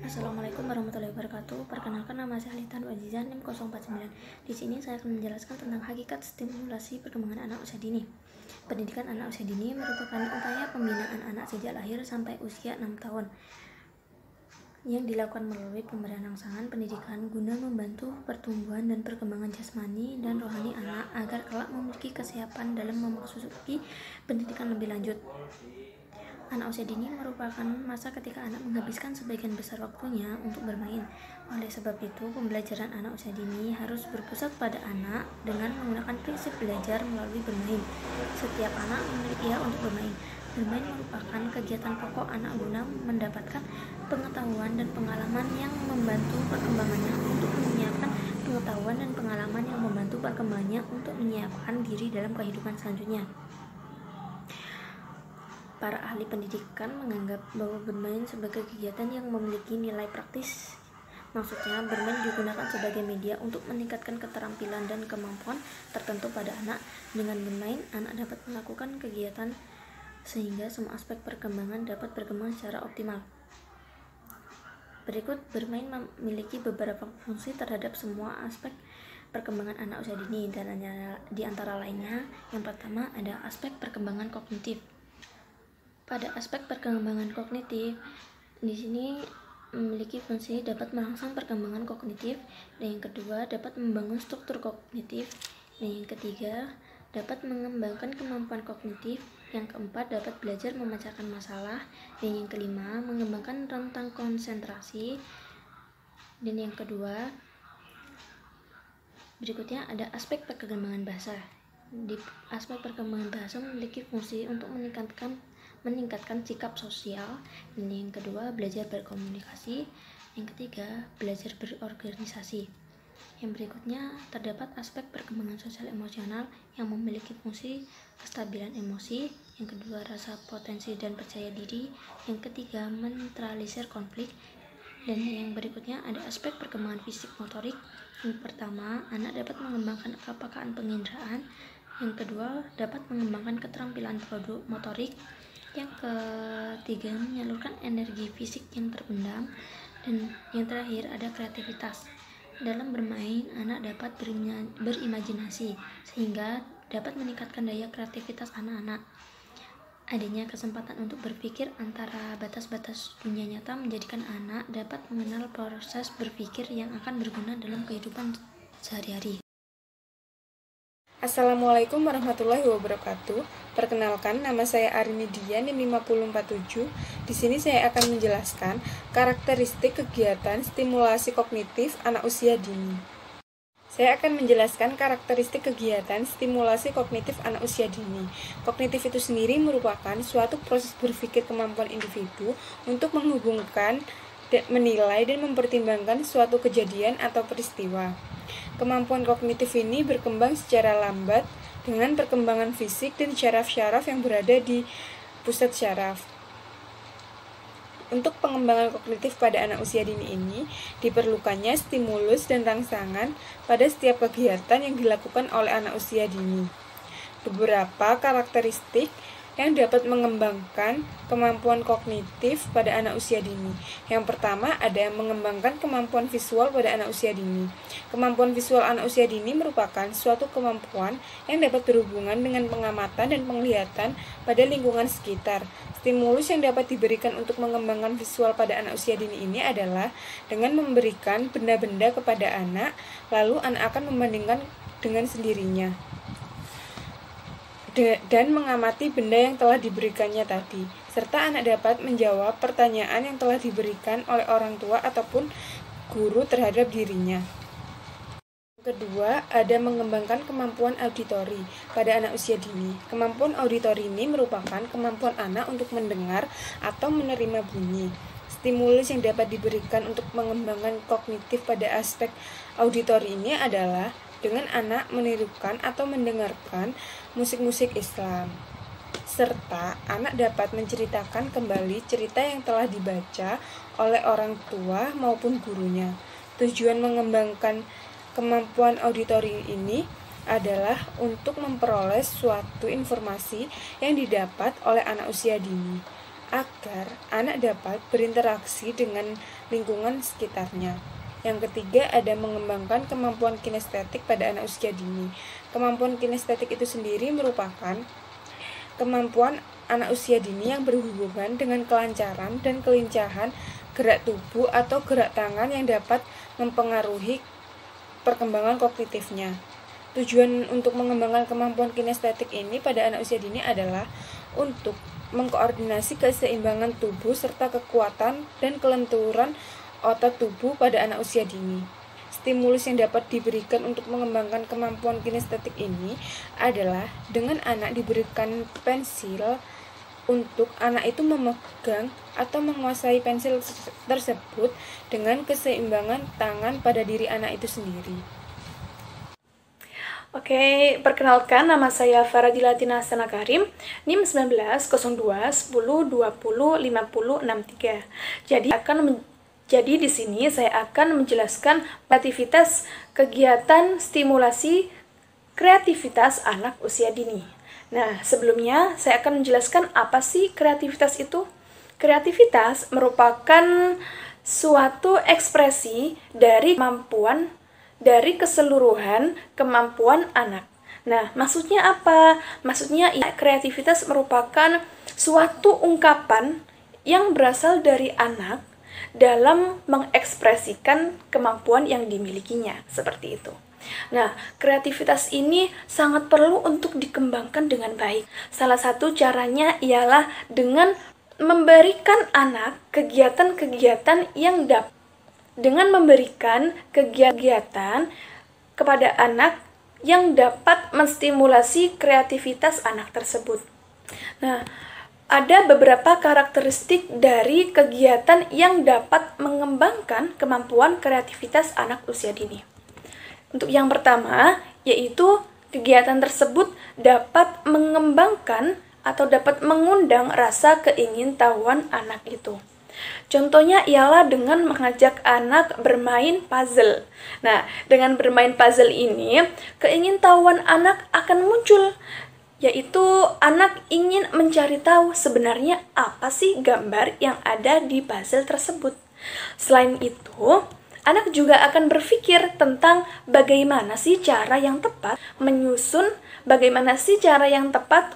Assalamualaikum warahmatullahi wabarakatuh. Perkenalkan, nama saya Alitan Wajizan NIM 049. Di sini saya akan menjelaskan tentang hakikat stimulasi perkembangan anak usia dini. Pendidikan anak usia dini merupakan upaya pembinaan anak sejak lahir sampai usia 6 tahun yang dilakukan melalui pemberian rangsangan pendidikan guna membantu pertumbuhan dan perkembangan jasmani dan rohani anak agar kelak memiliki kesiapan dalam memasuki pendidikan lebih lanjut. Anak usia dini merupakan masa ketika anak menghabiskan sebagian besar waktunya untuk bermain. Oleh sebab itu, pembelajaran anak usia dini harus berpusat pada anak dengan menggunakan prinsip belajar melalui bermain. Setiap anak memiliki hak untuk bermain. Bermain merupakan kegiatan pokok anak guna mendapatkan pengetahuan dan pengalaman yang membantu perkembangannya untuk menyiapkan pengetahuan dan pengalaman yang membantu perkembangannya untuk menyiapkan diri dalam kehidupan selanjutnya. Para ahli pendidikan menganggap bahwa bermain sebagai kegiatan yang memiliki nilai praktis. Maksudnya, bermain digunakan sebagai media untuk meningkatkan keterampilan dan kemampuan tertentu pada anak. Dengan bermain, anak dapat melakukan kegiatan sehingga semua aspek perkembangan dapat berkembang secara optimal. Berikut, bermain memiliki beberapa fungsi terhadap semua aspek perkembangan anak usia dini. Di antara lainnya, yang pertama ada aspek perkembangan kognitif. Pada aspek perkembangan kognitif, di sini memiliki fungsi dapat merangsang perkembangan kognitif, dan yang kedua dapat membangun struktur kognitif, dan yang ketiga dapat mengembangkan kemampuan kognitif, yang keempat dapat belajar memecahkan masalah, dan yang kelima mengembangkan rentang konsentrasi, dan yang kedua berikutnya ada aspek perkembangan bahasa. Di aspek perkembangan bahasa memiliki fungsi untuk meningkatkan sikap sosial, dan yang kedua belajar berkomunikasi, yang ketiga belajar berorganisasi. Yang berikutnya terdapat aspek perkembangan sosial emosional yang memiliki fungsi kestabilan emosi, yang kedua rasa potensi dan percaya diri, yang ketiga menetralisir konflik, dan yang berikutnya ada aspek perkembangan fisik motorik. Yang pertama, anak dapat mengembangkan kepekaan penginderaan, yang kedua dapat mengembangkan keterampilan motorik, yang ketiga menyalurkan energi fisik yang terpendam, dan yang terakhir ada kreativitas. Dalam bermain, anak dapat berimajinasi sehingga dapat meningkatkan daya kreativitas anak-anak. Adanya kesempatan untuk berpikir antara batas-batas dunia nyata menjadikan anak dapat mengenal proses berpikir yang akan berguna dalam kehidupan sehari-hari. Assalamualaikum warahmatullahi wabarakatuh. Perkenalkan, nama saya Arini Dian NIM 5047. Di sini saya akan menjelaskan karakteristik kegiatan stimulasi kognitif anak usia dini. Saya akan menjelaskan karakteristik kegiatan stimulasi kognitif anak usia dini. Kognitif itu sendiri merupakan suatu proses berpikir kemampuan individu untuk menghubungkan, menilai, dan mempertimbangkan suatu kejadian atau peristiwa. Kemampuan kognitif ini berkembang secara lambat dengan perkembangan fisik dan syaraf-syaraf yang berada di pusat syaraf. Untuk pengembangan kognitif pada anak usia dini ini, diperlukannya stimulus dan rangsangan pada setiap kegiatan yang dilakukan oleh anak usia dini. Beberapa karakteristik yang dapat mengembangkan kemampuan kognitif pada anak usia dini. Yang pertama ada mengembangkan kemampuan visual pada anak usia dini. Kemampuan visual anak usia dini merupakan suatu kemampuan yang dapat berhubungan dengan pengamatan dan penglihatan pada lingkungan sekitar. Stimulus yang dapat diberikan untuk mengembangkan visual pada anak usia dini ini adalah dengan memberikan benda-benda kepada anak, lalu anak akan membandingkan dengan sendirinya dan mengamati benda yang telah diberikannya tadi, serta anak dapat menjawab pertanyaan yang telah diberikan oleh orang tua ataupun guru terhadap dirinya. Kedua, ada mengembangkan kemampuan auditori pada anak usia dini. Kemampuan auditori ini merupakan kemampuan anak untuk mendengar atau menerima bunyi. Stimulus yang dapat diberikan untuk mengembangkan kognitif pada aspek auditori ini adalah dengan anak menirukan atau mendengarkan musik-musik Islam, serta anak dapat menceritakan kembali cerita yang telah dibaca oleh orang tua maupun gurunya. Tujuan mengembangkan kemampuan auditori ini adalah untuk memperoleh suatu informasi yang didapat oleh anak usia dini. agar anak dapat berinteraksi dengan lingkungan sekitarnya. Yang ketiga, ada mengembangkan kemampuan kinestetik pada anak usia dini. Kemampuan kinestetik itu sendiri merupakan kemampuan anak usia dini yang berhubungan dengan kelancaran dan kelincahan gerak tubuh atau gerak tangan yang dapat mempengaruhi perkembangan kognitifnya. Tujuan untuk mengembangkan kemampuan kinestetik ini pada anak usia dini adalah untuk mengkoordinasi keseimbangan tubuh serta kekuatan dan kelenturan otot tubuh pada anak usia dini. Stimulus yang dapat diberikan untuk mengembangkan kemampuan kinestetik ini adalah dengan anak diberikan pensil untuk anak itu memegang atau menguasai pensil tersebut dengan keseimbangan tangan pada diri anak itu sendiri. Oke, perkenalkan nama saya Faradila Tina Hasana Karim, NIM 190210205063. Jadi di sini saya akan menjelaskan aktivitas kegiatan stimulasi kreativitas anak usia dini. Nah, sebelumnya saya akan menjelaskan apa sih kreativitas itu. Kreativitas merupakan suatu ekspresi dari kemampuan dari keseluruhan kemampuan anak. Nah, maksudnya apa? Maksudnya kreativitas merupakan suatu ungkapan yang berasal dari anak dalam mengekspresikan kemampuan yang dimilikinya, seperti itu. Nah, kreativitas ini sangat perlu untuk dikembangkan dengan baik. Salah satu caranya ialah dengan memberikan anak kegiatan-kegiatan yang dapat dengan memberikan kegiatan kepada anak yang dapat menstimulasi kreativitas anak tersebut. Nah, ada beberapa karakteristik dari kegiatan yang dapat mengembangkan kemampuan kreativitas anak usia dini. Untuk yang pertama, yaitu kegiatan tersebut dapat mengembangkan atau dapat mengundang rasa keingintahuan anak itu. Contohnya ialah dengan mengajak anak bermain puzzle. Nah, dengan bermain puzzle ini, keingintahuan anak akan muncul, yaitu anak ingin mencari tahu sebenarnya apa sih gambar yang ada di puzzle tersebut. Selain itu, anak juga akan berpikir tentang bagaimana sih cara yang tepat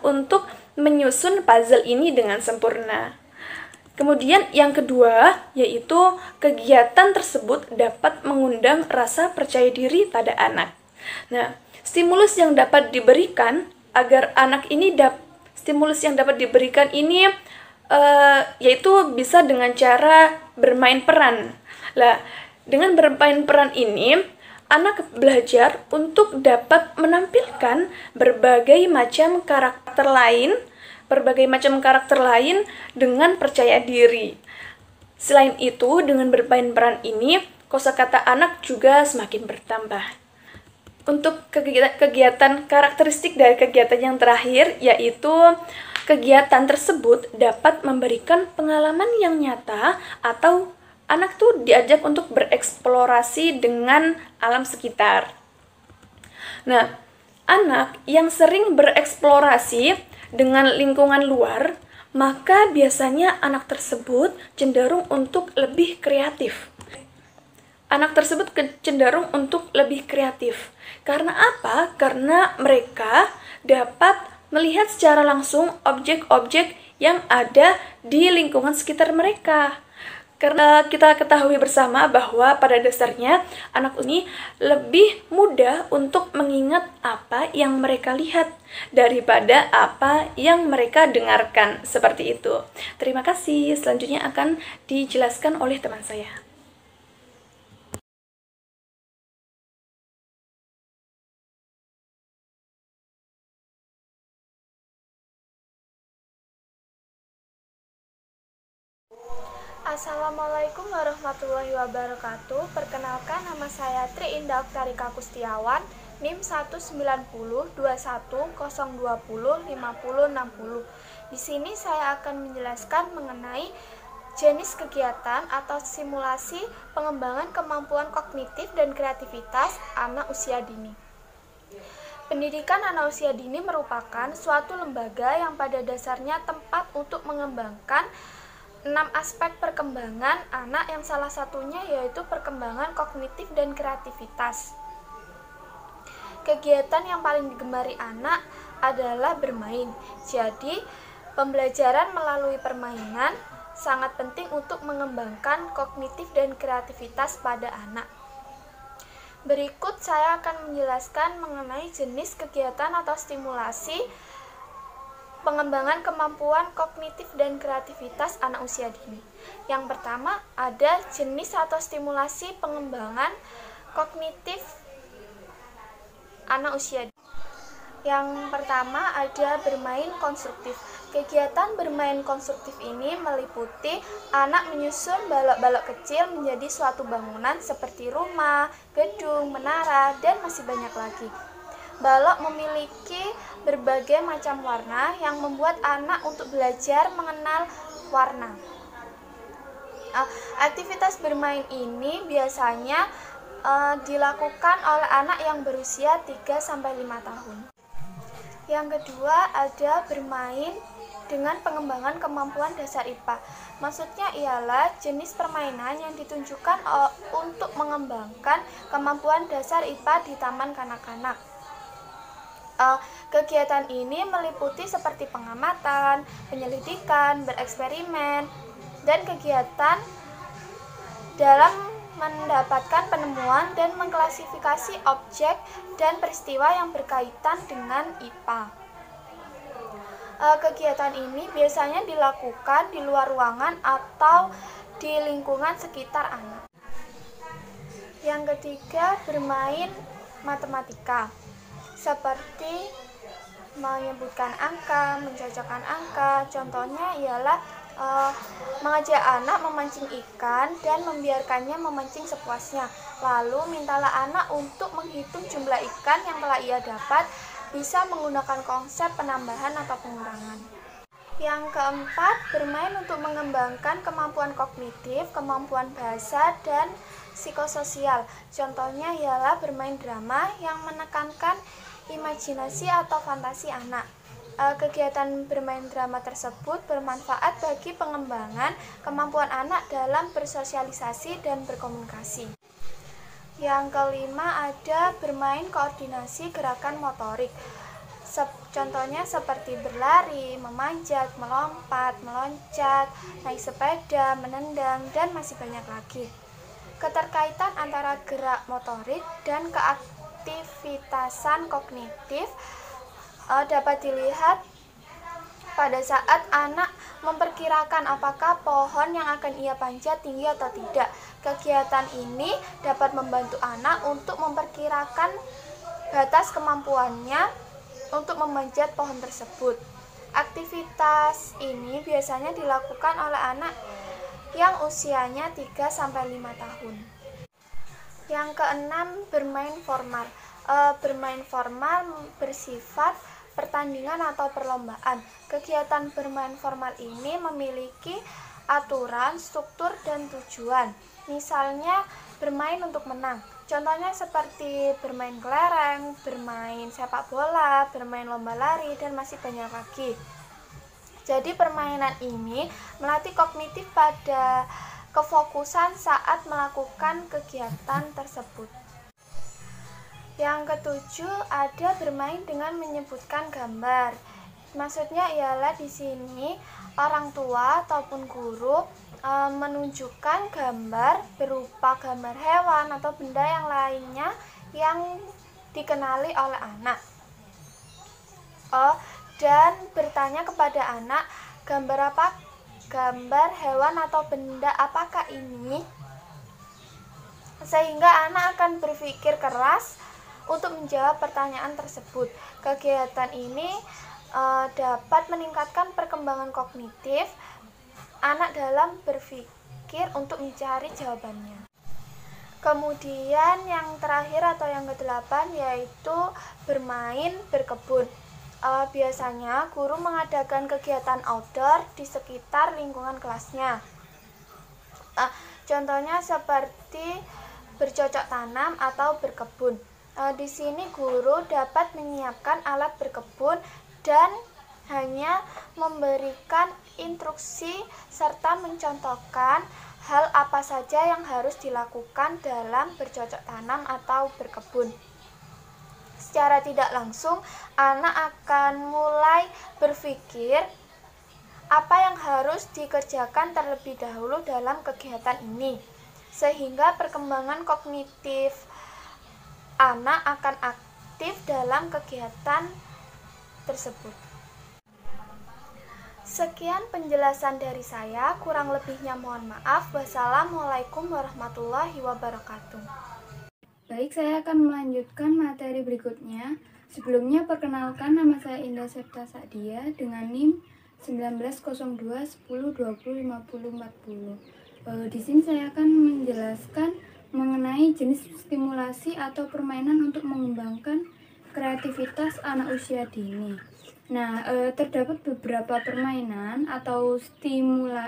untuk menyusun puzzle ini dengan sempurna. Kemudian yang kedua, yaitu kegiatan tersebut dapat mengundang rasa percaya diri pada anak. Nah, stimulus yang dapat diberikan ini yaitu bisa dengan cara bermain peran. Lah, dengan bermain peran ini, anak belajar untuk dapat menampilkan berbagai macam karakter lain dengan percaya diri. Selain itu, dengan bermain peran ini, kosakata anak juga semakin bertambah. Untuk karakteristik dari kegiatan yang terakhir, yaitu kegiatan tersebut dapat memberikan pengalaman yang nyata atau anak tuh diajak untuk bereksplorasi dengan alam sekitar. Nah, anak yang sering bereksplorasi dengan lingkungan luar, maka biasanya anak tersebut cenderung untuk lebih kreatif. Karena apa? Karena mereka dapat melihat secara langsung objek-objek yang ada di lingkungan sekitar mereka. Karena kita ketahui bersama bahwa pada dasarnya anak ini lebih mudah untuk mengingat apa yang mereka lihat daripada apa yang mereka dengarkan, seperti itu. Terima kasih. Selanjutnya akan dijelaskan oleh teman saya. Assalamualaikum warahmatullahi wabarakatuh. Perkenalkan, nama saya Tri Indah Oktarika Kustiawan, NIM 1902102005060. Di sini saya akan menjelaskan mengenai jenis kegiatan atau simulasi pengembangan kemampuan kognitif dan kreativitas anak usia dini. Pendidikan anak usia dini merupakan suatu lembaga yang pada dasarnya tempat untuk mengembangkan 6 aspek perkembangan anak yang salah satunya yaitu perkembangan kognitif dan kreativitas. Kegiatan yang paling digemari anak adalah bermain. Jadi, pembelajaran melalui permainan sangat penting untuk mengembangkan kognitif dan kreativitas pada anak. Berikut saya akan menjelaskan mengenai jenis kegiatan atau stimulasi pengembangan kemampuan kognitif dan kreativitas anak usia dini. Yang pertama, ada jenis atau stimulasi pengembangan kognitif anak usia dini. Yang pertama ada bermain konstruktif. Kegiatan bermain konstruktif ini meliputi anak menyusun balok-balok kecil menjadi suatu bangunan seperti rumah, gedung, menara, dan masih banyak lagi. Balok memiliki berbagai macam warna yang membuat anak untuk belajar mengenal warna. Aktivitas bermain ini biasanya dilakukan oleh anak yang berusia 3-5 tahun. Yang kedua ada bermain dengan pengembangan kemampuan dasar IPA. Maksudnya ialah jenis permainan yang ditunjukkan untuk mengembangkan kemampuan dasar IPA di taman kanak-kanak. Kegiatan ini meliputi seperti pengamatan, penyelidikan, bereksperimen, dan kegiatan dalam mendapatkan penemuan dan mengklasifikasi objek dan peristiwa yang berkaitan dengan IPA. Kegiatan ini biasanya dilakukan di luar ruangan atau di lingkungan sekitar anak. Yang ketiga, bermain matematika, seperti menyebutkan angka, mencocokkan angka. Contohnya ialah mengajak anak memancing ikan dan membiarkannya memancing sepuasnya. Lalu mintalah anak untuk menghitung jumlah ikan yang telah ia dapat, bisa menggunakan konsep penambahan atau pengurangan. Yang keempat, bermain untuk mengembangkan kemampuan kognitif, kemampuan bahasa, dan psikososial. Contohnya ialah bermain drama yang menekankan imajinasi atau fantasi anak. Kegiatan bermain drama tersebut bermanfaat bagi pengembangan kemampuan anak dalam bersosialisasi dan berkomunikasi. Yang kelima ada bermain koordinasi gerakan motorik. Contohnya seperti berlari, memanjat, melompat, meloncat, naik sepeda, menendang, dan masih banyak lagi. Keterkaitan antara gerak motorik dan keaktivitasan kognitif dapat dilihat pada saat anak memperkirakan apakah pohon yang akan ia panjat tinggi atau tidak. Kegiatan ini dapat membantu anak untuk memperkirakan batas kemampuannya untuk memanjat pohon tersebut. Aktivitas ini biasanya dilakukan oleh anak yang usianya 3-5 tahun. Yang keenam, bermain formal. Bermain formal bersifat pertandingan atau perlombaan. Kegiatan bermain formal ini memiliki aturan, struktur, dan tujuan. Misalnya bermain untuk menang. Contohnya seperti bermain kelereng, bermain sepak bola, bermain lomba lari, dan masih banyak lagi. Jadi permainan ini melatih kognitif pada kefokusan saat melakukan kegiatan tersebut. Yang ketujuh ada bermain dengan menyebutkan gambar. Maksudnya ialah di sini orang tua ataupun guru menunjukkan gambar berupa gambar hewan atau benda yang lainnya yang dikenali oleh anak. Dan bertanya kepada anak, gambar apa? Gambar hewan atau benda apakah ini? Sehingga anak akan berpikir keras untuk menjawab pertanyaan tersebut. Kegiatan ini dapat meningkatkan perkembangan kognitif anak dalam berpikir untuk mencari jawabannya. Kemudian yang terakhir atau yang ke-8 yaitu bermain berkebun. Biasanya guru mengadakan kegiatan outdoor di sekitar lingkungan kelasnya. Contohnya seperti bercocok tanam atau berkebun. Di sini guru dapat menyiapkan alat berkebun dan hanya memberikan instruksi serta mencontohkan hal apa saja yang harus dilakukan dalam bercocok tanam atau berkebun. Secara tidak langsung, anak akan mulai berpikir apa yang harus dikerjakan terlebih dahulu dalam kegiatan ini, sehingga perkembangan kognitif anak akan aktif dalam kegiatan tersebut. Sekian penjelasan dari saya, kurang lebihnya mohon maaf. Wassalamualaikum warahmatullahi wabarakatuh. Baik, saya akan melanjutkan materi berikutnya. Sebelumnya perkenalkan, nama saya Indah Septa Sadia dengan NIM 190210205040. Di sini saya akan menjelaskan mengenai jenis stimulasi atau permainan untuk mengembangkan kreativitas anak usia dini. Nah, terdapat beberapa permainan atau stimulus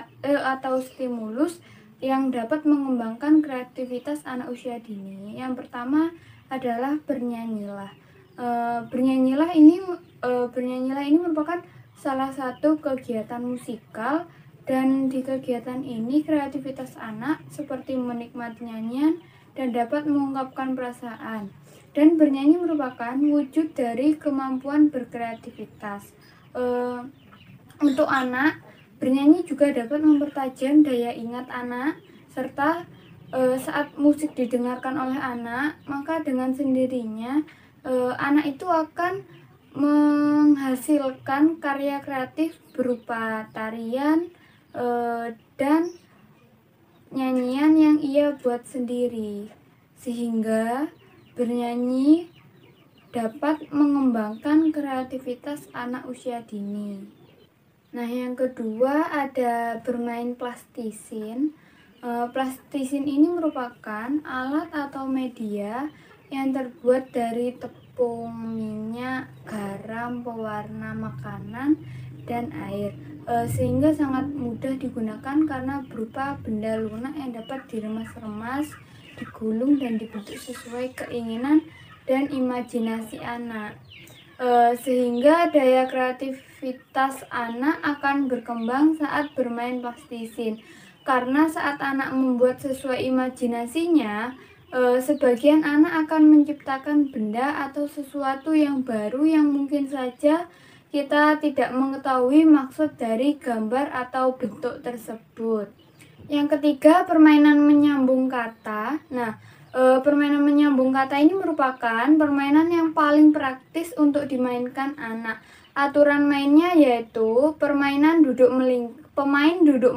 yang dapat mengembangkan kreativitas anak usia dini. Yang pertama adalah bernyanyilah. Bernyanyilah ini merupakan salah satu kegiatan musikal, dan di kegiatan ini kreativitas anak seperti menikmati nyanyian dan dapat mengungkapkan perasaan. Dan bernyanyi merupakan wujud dari kemampuan berkreativitas. Untuk anak, bernyanyi juga dapat mempertajam daya ingat anak, serta saat musik didengarkan oleh anak, maka dengan sendirinya anak itu akan menghasilkan karya kreatif berupa tarian dan nyanyian yang ia buat sendiri, sehingga bernyanyi dapat mengembangkan kreativitas anak usia dini. Nah, yang kedua ada bermain plastisin. Plastisin ini merupakan alat atau media yang terbuat dari tepung, minyak, garam, pewarna makanan, dan air, sehingga sangat mudah digunakan karena berupa benda lunak yang dapat diremas-remas, digulung, dan dibentuk sesuai keinginan dan imajinasi anak, sehingga daya kreativitas anak akan berkembang saat bermain plastisin. Karena saat anak membuat sesuai imajinasinya, sebagian anak akan menciptakan benda atau sesuatu yang baru yang mungkin saja kita tidak mengetahui maksud dari gambar atau bentuk tersebut. Yang ketiga, permainan menyambung kata. Nah, permainan menyambung kata ini merupakan permainan yang paling praktis untuk dimainkan anak. Aturan mainnya yaitu pemain duduk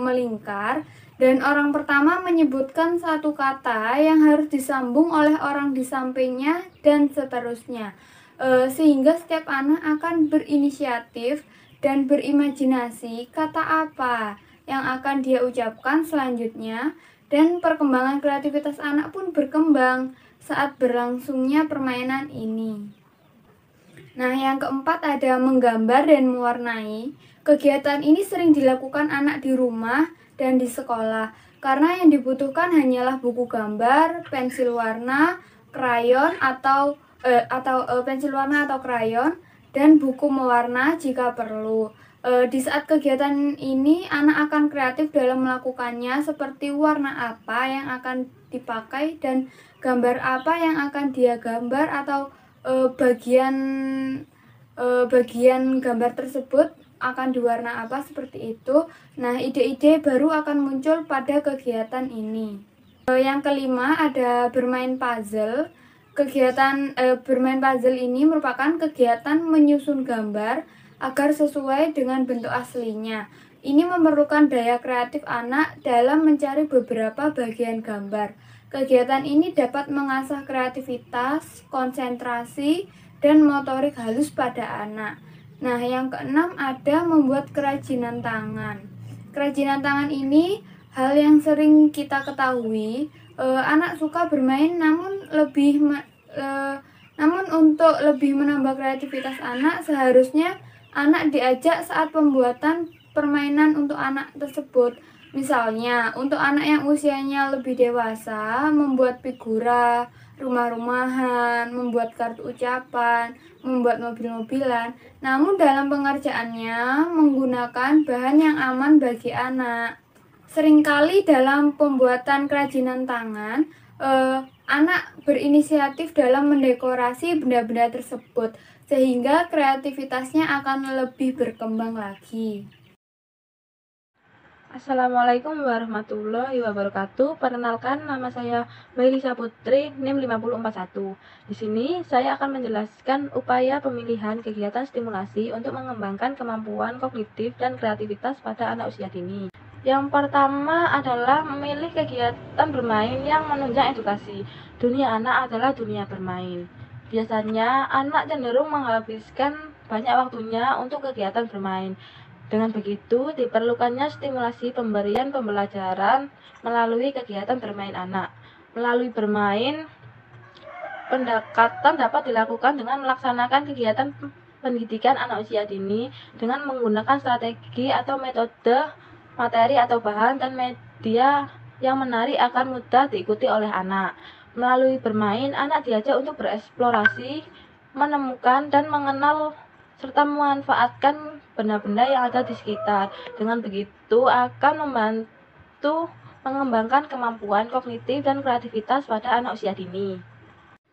melingkar, dan orang pertama menyebutkan satu kata yang harus disambung oleh orang di sampingnya, dan seterusnya. Sehingga setiap anak akan berinisiatif dan berimajinasi kata apa yang akan dia ucapkan selanjutnya, dan perkembangan kreativitas anak pun berkembang saat berlangsungnya permainan ini. Nah, yang keempat ada menggambar dan mewarnai. Kegiatan ini sering dilakukan anak di rumah dan di sekolah, karena yang dibutuhkan hanyalah buku gambar, pensil warna, krayon atau krayon, dan buku mewarna jika perlu. Di saat kegiatan ini, anak akan kreatif dalam melakukannya, seperti warna apa yang akan dipakai dan gambar apa yang akan dia gambar, atau bagian gambar tersebut akan diwarna apa, seperti itu. Nah, ide-ide baru akan muncul pada kegiatan ini. Yang kelima ada bermain puzzle. Kegiatan bermain puzzle ini merupakan kegiatan menyusun gambar agar sesuai dengan bentuk aslinya. Ini memerlukan daya kreatif anak dalam mencari beberapa bagian gambar. Kegiatan ini dapat mengasah kreativitas, konsentrasi, dan motorik halus pada anak. Nah, yang keenam ada membuat kerajinan tangan. Kerajinan tangan ini hal yang sering kita ketahui. Anak suka bermain, namun untuk lebih menambah kreativitas anak, seharusnya anak diajak saat pembuatan permainan untuk anak tersebut. Misalnya, untuk anak yang usianya lebih dewasa, membuat figura rumah-rumahan, membuat kartu ucapan, membuat mobil-mobilan. Namun dalam pengerjaannya menggunakan bahan yang aman bagi anak. Seringkali dalam pembuatan kerajinan tangan, anak berinisiatif dalam mendekorasi benda-benda tersebut, sehingga kreativitasnya akan lebih berkembang lagi. Assalamualaikum warahmatullahi wabarakatuh. Perkenalkan, nama saya Melisa Putri, NIM 5041. Di sini saya akan menjelaskan upaya pemilihan kegiatan stimulasi untuk mengembangkan kemampuan kognitif dan kreativitas pada anak usia dini. Yang pertama adalah memilih kegiatan bermain yang menunjang edukasi. Dunia anak adalah dunia bermain. Biasanya anak cenderung menghabiskan banyak waktunya untuk kegiatan bermain. Dengan begitu, diperlukannya stimulasi pemberian pembelajaran melalui kegiatan bermain anak. Melalui bermain, pendekatan dapat dilakukan dengan melaksanakan kegiatan pendidikan anak usia dini dengan menggunakan strategi atau metode, materi atau bahan dan media yang menarik akan mudah diikuti oleh anak. Melalui bermain, anak diajak untuk bereksplorasi, menemukan dan mengenal serta memanfaatkan benda-benda yang ada di sekitar. Dengan begitu akan membantu mengembangkan kemampuan kognitif dan kreativitas pada anak usia dini.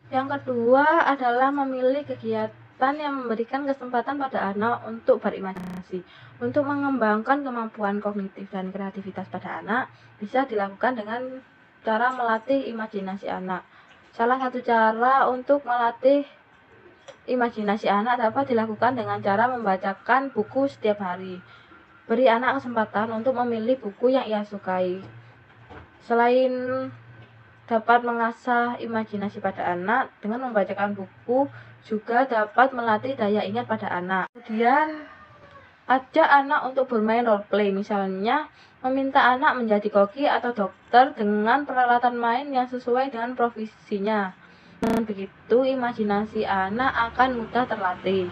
Yang kedua adalah memilih kegiatan yang memberikan kesempatan pada anak untuk berimajinasi. Untuk mengembangkan kemampuan kognitif dan kreativitas pada anak bisa dilakukan dengan cara melatih imajinasi anak. Salah satu cara untuk melatih imajinasi anak dapat dilakukan dengan cara membacakan buku setiap hari. Beri anak kesempatan untuk memilih buku yang ia sukai. Selain dapat mengasah imajinasi pada anak, dengan membacakan buku juga dapat melatih daya ingat pada anak. Kemudian, ajak anak untuk bermain role play, misalnya meminta anak menjadi koki atau dokter dengan peralatan main yang sesuai dengan profesinya. Dengan begitu, imajinasi anak akan mudah terlatih.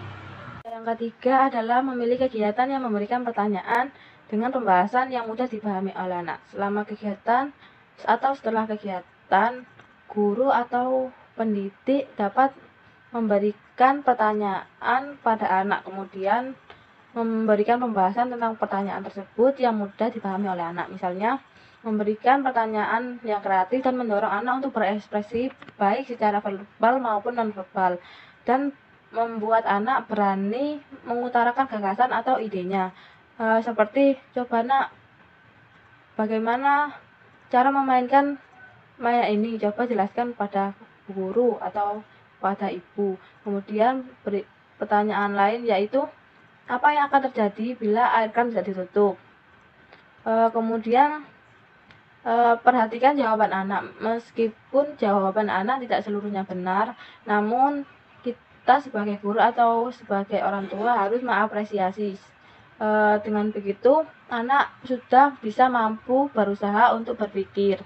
Yang ketiga adalah memilih kegiatan yang memberikan pertanyaan dengan pembahasan yang mudah dipahami oleh anak. Selama kegiatan atau setelah kegiatan, guru atau pendidik dapat memberikan pertanyaan pada anak, kemudian memberikan pembahasan tentang pertanyaan tersebut yang mudah dipahami oleh anak. Misalnya, memberikan pertanyaan yang kreatif dan mendorong anak untuk berekspresi baik secara verbal maupun non-verbal, dan membuat anak berani mengutarakan gagasan atau idenya. Seperti, coba nak, bagaimana cara memainkan mainan ini? Coba jelaskan pada guru atau pada ibu. Kemudian beri pertanyaan lain, yaitu apa yang akan terjadi bila air kran tidak ditutup. Kemudian perhatikan jawaban anak. Meskipun jawaban anak tidak seluruhnya benar, namun kita sebagai guru atau sebagai orang tua harus mengapresiasi. Dengan begitu, anak sudah bisa mampu berusaha untuk berpikir.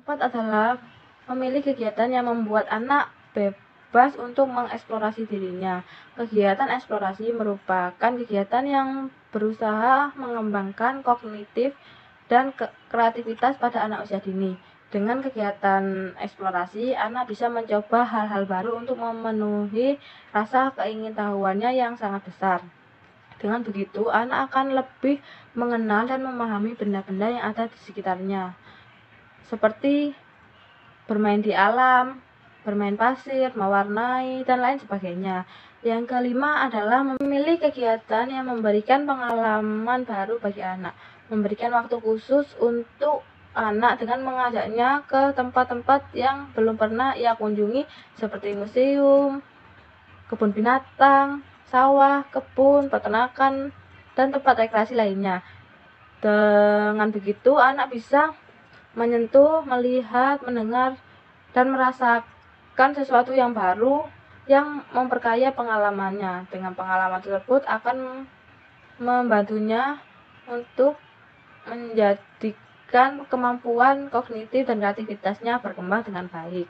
Keempat adalah memilih kegiatan yang membuat anak bebas untuk mengeksplorasi dirinya. Kegiatan eksplorasi merupakan kegiatan yang berusaha mengembangkan kognitif dan kreativitas pada anak usia dini. Dengan kegiatan eksplorasi, anak bisa mencoba hal-hal baru untuk memenuhi rasa keingintahuannya yang sangat besar. Dengan begitu, anak akan lebih mengenal dan memahami benda-benda yang ada di sekitarnya, seperti bermain di alam, bermain pasir, mewarnai, dan lain sebagainya. Yang kelima adalah memilih kegiatan yang memberikan pengalaman baru bagi anak. Memberikan waktu khusus untuk anak dengan mengajaknya ke tempat-tempat yang belum pernah ia kunjungi, seperti museum, kebun binatang, sawah, kebun, peternakan, dan tempat rekreasi lainnya. Dengan begitu, anak bisa menyentuh, melihat, mendengar, dan merasakan sesuatu yang baru yang memperkaya pengalamannya. Dengan pengalaman tersebut akan membantunya untuk menjadikan kemampuan kognitif dan kreativitasnya berkembang dengan baik.